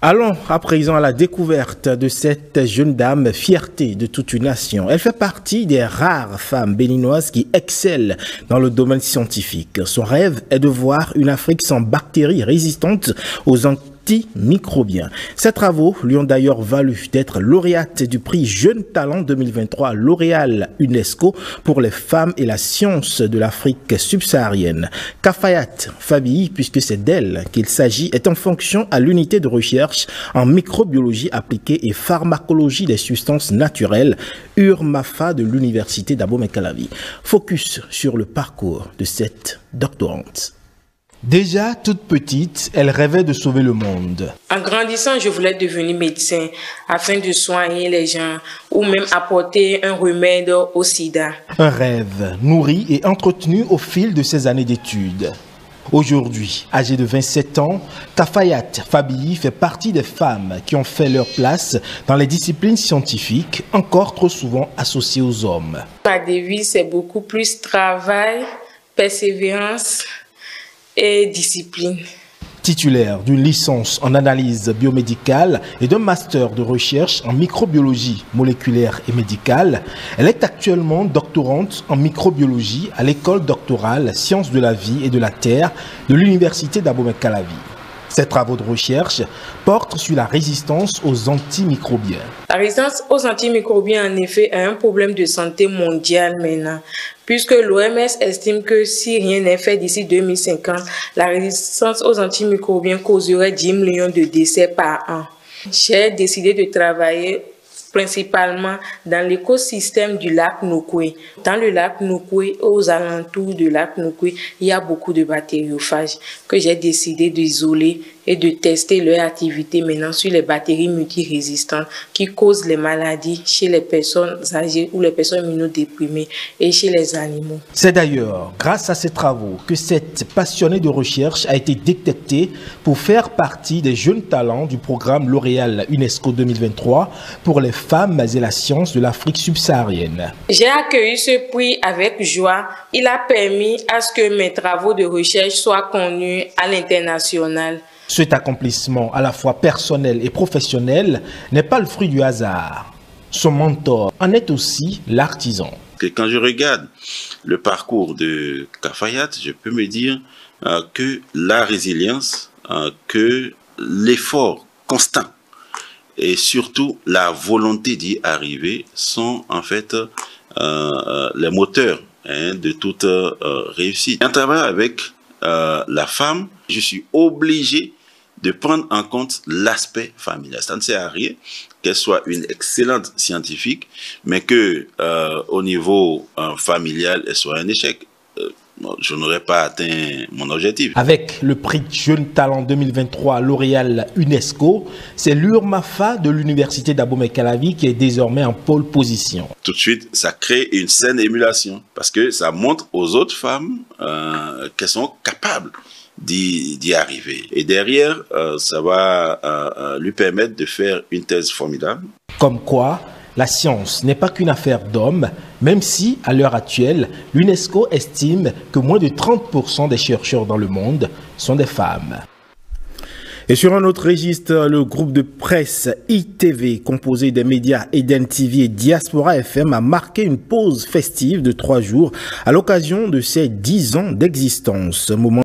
Allons à présent à la découverte de cette jeune dame, fierté de toute une nation. Elle fait partie des rares femmes béninoises qui excellent dans le domaine scientifique. Son rêve est de voir une Afrique sans bactéries résistantes aux antimicrobiens. Ses travaux lui ont d'ailleurs valu d'être lauréate du prix Jeune Talent 2023 L'Oréal UNESCO pour les femmes et la science de l'Afrique subsaharienne. Kafayat Fabiyi, puisque c'est d'elle qu'il s'agit, est en fonction à l'unité de recherche en microbiologie appliquée et pharmacologie des substances naturelles, URMAFA de l'université d'Abomey-Calavi. Focus sur le parcours de cette doctorante. Déjà toute petite, elle rêvait de sauver le monde. En grandissant, je voulais devenir médecin afin de soigner les gens ou même apporter un remède au sida. Un rêve nourri et entretenu au fil de ses années d'études. Aujourd'hui, âgée de 27 ans, Kafayat Fabiyi fait partie des femmes qui ont fait leur place dans les disciplines scientifiques, encore trop souvent associées aux hommes. Ma devise, c'est beaucoup plus travail, persévérance et discipline. Titulaire d'une licence en analyse biomédicale et d'un master de recherche en microbiologie moléculaire et médicale, elle est actuellement doctorante en microbiologie à l'école doctorale Sciences de la vie et de la terre de l'université d'Abomey-Calavi. Ses travaux de recherche portent sur la résistance aux antimicrobiens. La résistance aux antimicrobiens, en effet, est un problème de santé mondial maintenant, puisque l'OMS estime que si rien n'est fait d'ici 2050, la résistance aux antimicrobiens causerait 10 millions de décès par an. J'ai décidé de travailler principalement dans l'écosystème du lac Nokoué. Dans le lac Nokoué, aux alentours du lac Nokoué, il y a beaucoup de bactériophages que j'ai décidé d'isoler et de tester leur activité maintenant sur les bactéries multirésistantes qui causent les maladies chez les personnes âgées ou les personnes immunodéprimées et chez les animaux. C'est d'ailleurs grâce à ces travaux que cette passionnée de recherche a été détectée pour faire partie des jeunes talents du programme L'Oréal UNESCO 2023 pour les femmes et la science de l'Afrique subsaharienne. J'ai accueilli ce prix avec joie. Il a permis à ce que mes travaux de recherche soient connus à l'international. Cet accomplissement, à la fois personnel et professionnel, n'est pas le fruit du hasard. Son mentor en est aussi l'artisan. Quand je regarde le parcours de Kafayat, je peux me dire que la résilience, que l'effort constant et surtout la volonté d'y arriver sont en fait les moteurs de toute réussite. En travaillant avec la femme, je suis obligé de prendre en compte l'aspect familial. Ça ne sert à rien qu'elle soit une excellente scientifique, mais que au niveau familial, elle soit un échec. Je n'aurais pas atteint mon objectif. Avec le prix Jeune Talent 2023 L'Oréal UNESCO, c'est l'URMAFA de l'université d'Abomey-Calavi qui est désormais en pole position. Tout de suite, ça crée une saine émulation parce que ça montre aux autres femmes qu'elles sont capables d'y arriver. Et derrière, ça va lui permettre de faire une thèse formidable. Comme quoi, la science n'est pas qu'une affaire d'hommes, même si, à l'heure actuelle, l'UNESCO estime que moins de 30% des chercheurs dans le monde sont des femmes. Et sur un autre registre, le groupe de presse ITV, composé des médias Eden TV et Diaspora FM, a marqué une pause festive de 3 jours à l'occasion de ses 10 ans d'existence.